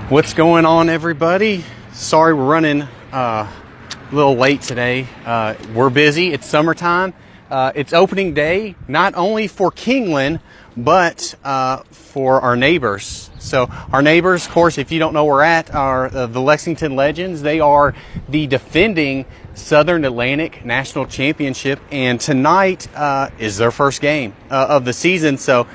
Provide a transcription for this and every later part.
What's going on, everybody? Sorry we're running a little late today. We're busy. It's summertime. It's opening day, not only for Kingland, but for our neighbors. So our neighbors, of course, if you don't know where we're at, are the Lexington Legends. They are the defending Southern Atlantic National Championship, and tonight is their first game of the season. So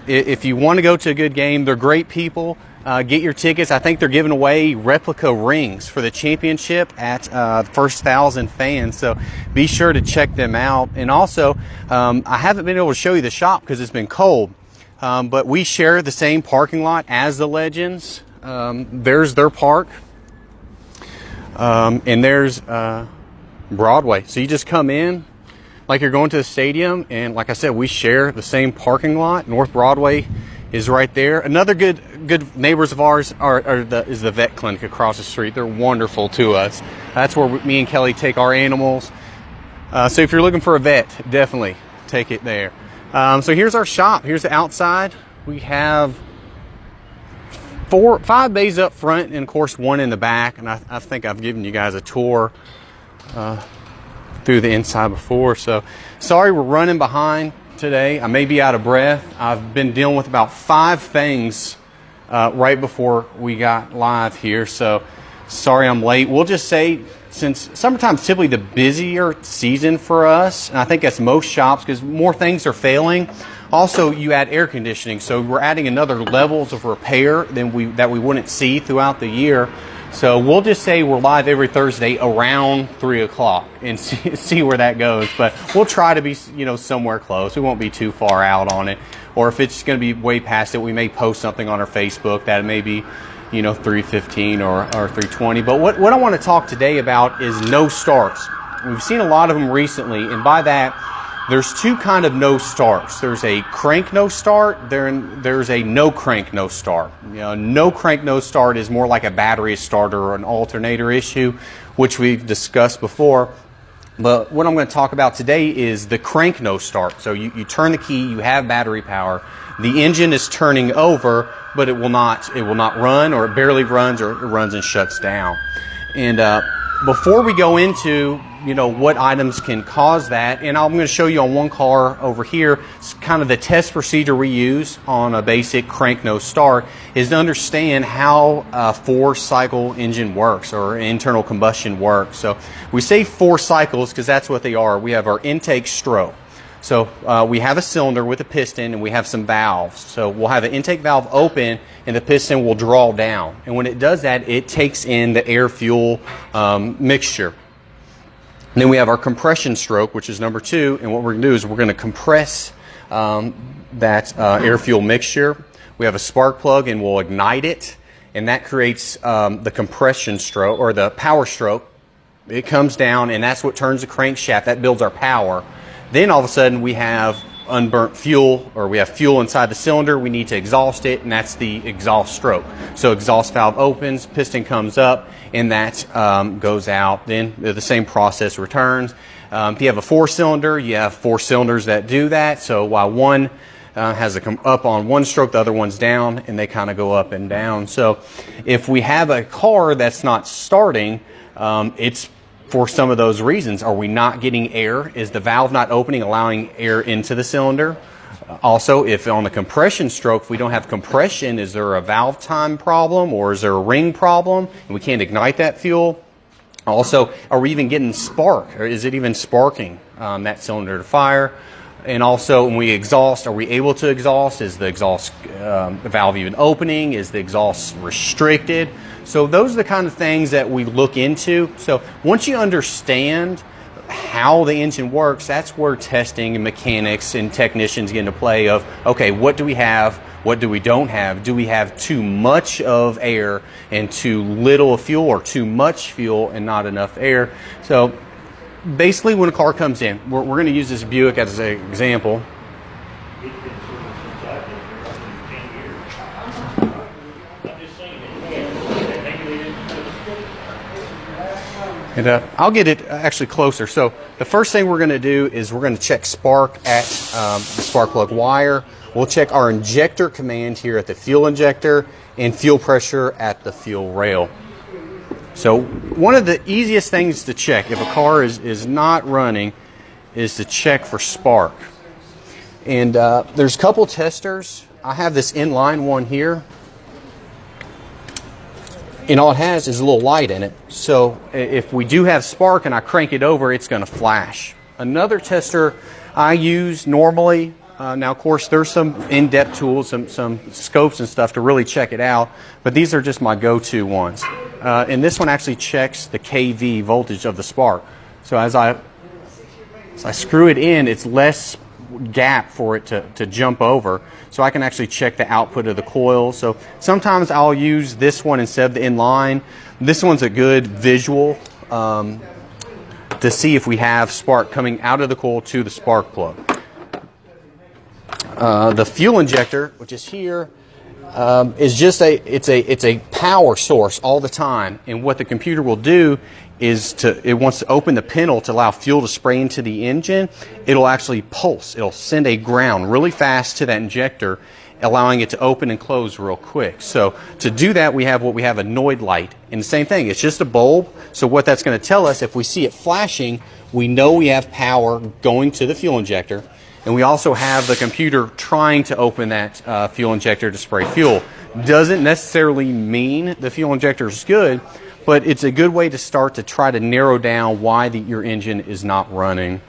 if you want to go to a good game, they're great people. Get your tickets. I think they're giving away replica rings for the championship at the first 1,000 fans. So be sure to check them out. And also, I haven't been able to show you the shop because it's been cold. But we share the same parking lot as the Legends. There's their park. And there's Broadway. So you just come in like you're going to the stadium. And like I said, we share the same parking lot. North Broadway is right there. Another good neighbors of ours is the vet clinic across the street. They're wonderful to us. That's where me and Kelly take our animals. So if you're looking for a vet, definitely take it there. So here's our shop. Here's the outside. We have 5 bays up front and of course 1 in the back. And I think I've given you guys a tour through the inside before. So sorry we're running behind today. I may be out of breath. I've been dealing with about 5 things right before we got live here, so sorry I'm late. We'll just say, since summertime's typically the busier season for us, and I think that's most shops because more things are failing. Also, you add air conditioning, so we're adding another levels of repair that we wouldn't see throughout the year. So we'll just say we're live every Thursday around 3 o'clock and see where that goes. But we'll try to be, somewhere close. We won't be too far out on it. Or if it's going to be way past it, we may post something on our Facebook that it may be, 3:15 or 3:20. But what I want to talk today about is no starts. We've seen a lot of them recently, and by that, there's 2 kind of no starts. There's a crank no start, there's a no crank no start. No crank no start is more like a battery starter or an alternator issue, which we've discussed before. But what I'm going to talk about today is the crank no start. So you turn the key, you have battery power, the engine is turning over, but it will not run, or it barely runs, or it runs and shuts down. And before we go into what items can cause that, and I'm going to show you on one car over here, it's kind of the test procedure we use on a basic crank no start, is to understand how a 4-cycle engine works, or internal combustion works. So we say 4 cycles because that's what they are. We have our intake stroke. So we have a cylinder with a piston and we have some valves. So we'll have an intake valve open and the piston will draw down. And when it does that, it takes in the air-fuel mixture. And then we have our compression stroke, which is number 2. And what we're going to do is we're going to compress that air-fuel mixture. We have a spark plug and we'll ignite it. And that creates the compression stroke, or the power stroke. It comes down and that's what turns the crankshaft. That builds our power. Then all of a sudden we have unburnt fuel, or we have fuel inside the cylinder. We need to exhaust it, and that's the exhaust stroke. So exhaust valve opens, piston comes up, and that goes out. Then the same process returns. If you have a 4-cylinder, you have 4 cylinders that do that. So while one has up on one stroke, the other one's down, and they kind of go up and down. So if we have a car that's not starting, it's for some of those reasons. Are we not getting air? Is the valve not opening, allowing air into the cylinder? Also, if on the compression stroke, if we don't have compression, is there a valve time problem, or is there a ring problem and we can't ignite that fuel? Also, are we even getting spark, or is it even sparking that cylinder to fire? And also, when we exhaust, are we able to exhaust? Is the exhaust valve even opening? Is the exhaust restricted? So those are the kind of things that we look into. So once you understand how the engine works, that's where testing and mechanics and technicians get into play of, okay, what do we have? What do we don't have? Do we have too much of air and too little of fuel, or too much fuel and not enough air? So basically, when a car comes in, we're going to use this Buick as an example. And I'll get it actually closer. So the first thing we're going to do is we're going to check spark at the spark plug wire. We'll check our injector command here at the fuel injector and fuel pressure at the fuel rail. So one of the easiest things to check if a car is not running is to check for spark. And there's a couple testers. I have this inline one here. And all it has is a little light in it. So if we do have spark and I crank it over, it's going to flash. Another tester I use normally, now of course there's some in-depth tools, some scopes and stuff to really check it out, but these are just my go-to ones. And this one actually checks the kV voltage of the spark. So as I screw it in, it's less gap for it to jump over, so I can actually check the output of the coil. So sometimes I'll use this one instead of the inline. This one's a good visual to see if we have spark coming out of the coil to the spark plug. The fuel injector, which is here, is just it's a power source all the time, and what the computer will do is it wants to open the pintle to allow fuel to spray into the engine. It'll actually pulse. It'll send a ground really fast to that injector, allowing it to open and close real quick. So to do that, we have a Noid light, and the same thing. It's just a bulb. So what that's going to tell us, if we see it flashing, we know we have power going to the fuel injector, and we also have the computer trying to open that fuel injector to spray fuel. Doesn't necessarily mean the fuel injector is good, but it's a good way to start to try to narrow down why your engine is not running.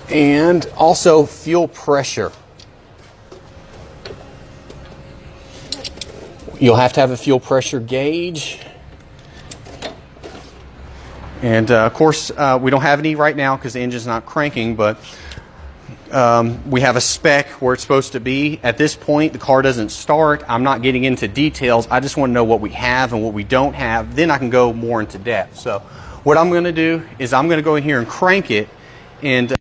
And also fuel pressure. You'll have to have a fuel pressure gauge. And of course, we don't have any right now because the engine's not cranking, but we have a spec where it's supposed to be. At this point, the car doesn't start. I'm not getting into details. I just want to know what we have and what we don't have. Then I can go more into depth. So what I'm going to do is I'm going to go in here and crank it. And what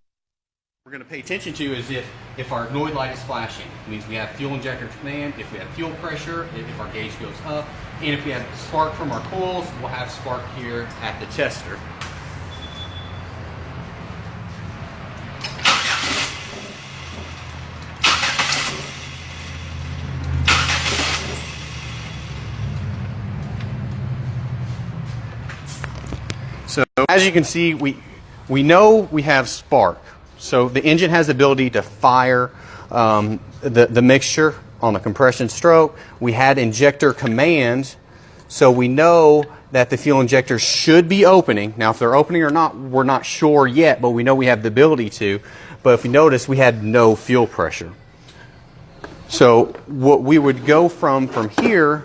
we're going to pay attention to is if our Noid light is flashing. It means we have fuel injector command. If we have fuel pressure, if our gauge goes up. And if we have spark from our coils, we'll have spark here at the tester. So as you can see, we know we have spark. So the engine has the ability to fire the mixture on the compression stroke. We had injector command, so we know that the fuel injector should be opening. Now if they're opening or not, we're not sure yet, but we know we have the ability to. But if you notice, we had no fuel pressure. So what we would go from here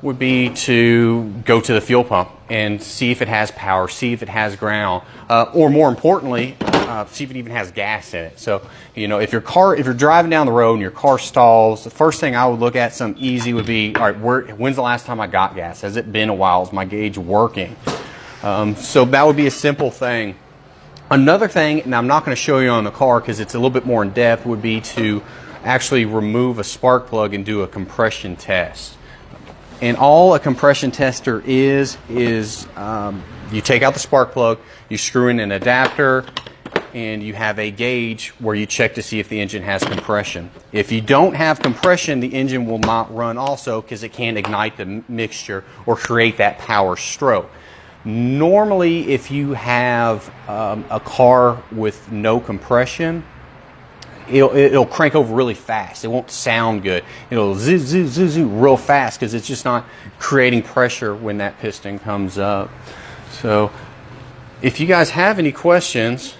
would be to go to the fuel pump and see if it has power, see if it has ground, or more importantly, see if it even has gas in it. So, you know, if you're driving down the road and your car stalls, the first thing I would look at, something easy, would be, all right, when's the last time I got gas? Has it been a while? Is my gauge working? So that would be a simple thing. Another thing, and I'm not going to show you on the car because it's a little bit more in depth, would be to actually remove a spark plug and do a compression test. And all a compression tester is you take out the spark plug, you screw in an adapter, and you have a gauge where you check to see if the engine has compression. If you don't have compression, the engine will not run also because it can't ignite the mixture or create that power stroke. Normally, if you have a car with no compression, it'll crank over really fast. It won't sound good. It'll zoo, zoo, zoo, zoo real fast because it's just not creating pressure when that piston comes up. So if you guys have any questions,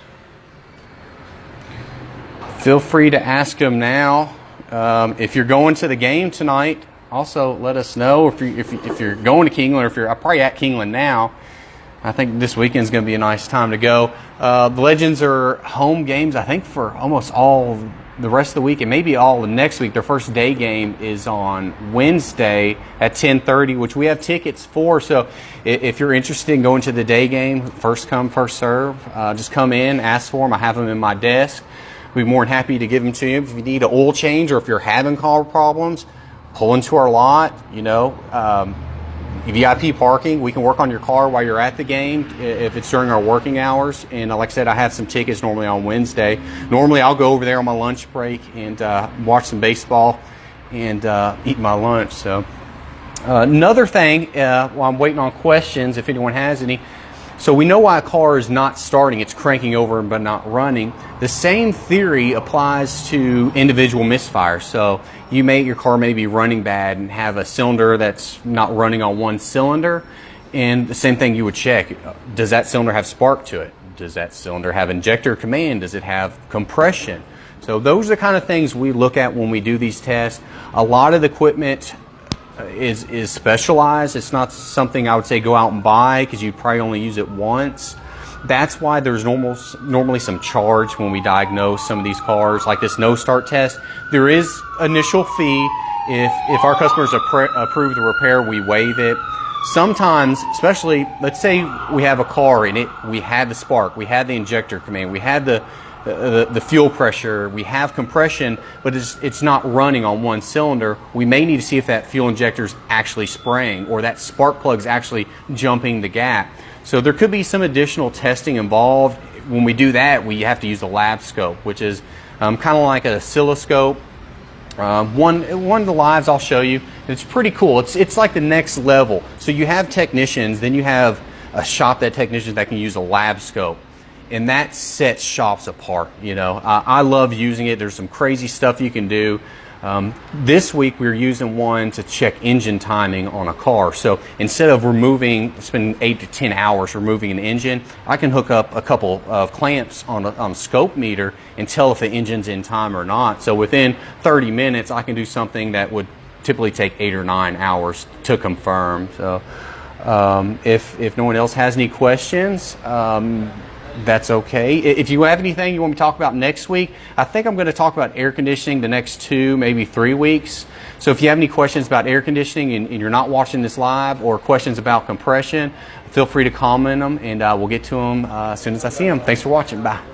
feel free to ask them now. If you're going to the game tonight, also let us know. If you're going to Keeneland, or if you're probably at Keeneland now, I think this weekend's going to be a nice time to go. The Legends are home games, I think, for almost all the rest of the week and maybe all of next week. Their first day game is on Wednesday at 10:30, which we have tickets for. So if you're interested in going to the day game, first come, first serve, just come in, ask for them. I have them in my desk. We'd be more than happy to give them to you. If you need an oil change or if you're having car problems, pull into our lot, you know. VIP parking. We can work on your car while you're at the game if it's during our working hours. And like I said, I have some tickets normally on Wednesday. Normally I'll go over there on my lunch break and watch some baseball and eat my lunch. So another thing, while I'm waiting on questions, if anyone has any, so we know why a car is not starting, it's cranking over but not running. The same theory applies to individual misfires. So your car may be running bad and have a cylinder that's not running on one cylinder, and the same thing you would check. Does that cylinder have spark to it? Does that cylinder have injector command? Does it have compression? So those are the kind of things we look at when we do these tests. A lot of the equipment is specialized. It's not something I would say go out and buy because you'd probably only use it once. That's why there's normally some charge when we diagnose some of these cars, like this no start test. There is initial fee. If our customers approve the repair, we waive it. Sometimes, especially, let's say we have a car and we had the spark, we had the injector command, we had the fuel pressure, we have compression, but it's not running on one cylinder. We may need to see if that fuel injector is actually spraying or that spark plug is actually jumping the gap. So there could be some additional testing involved. When we do that, we have to use a lab scope, which is kind of like an oscilloscope. One of the lives I'll show you, it's pretty cool. It's like the next level. So you have technicians, then you have a shop that technicians that can use a lab scope. And that sets shops apart. I love using it. There's some crazy stuff you can do. This week we're using one to check engine timing on a car. So instead of spending 8 to 10 hours removing an engine, I can hook up a couple of clamps on a scope meter and tell if the engine's in time or not. So within 30 minutes, I can do something that would typically take 8 or 9 hours to confirm. So if no one else has any questions, that's okay. If you have anything you want me to talk about next week, I think I'm going to talk about air conditioning the next 2, maybe 3 weeks. So if you have any questions about air conditioning and you're not watching this live, or questions about compression, feel free to comment them and we'll get to them as soon as I see them. Thanks for watching. Bye.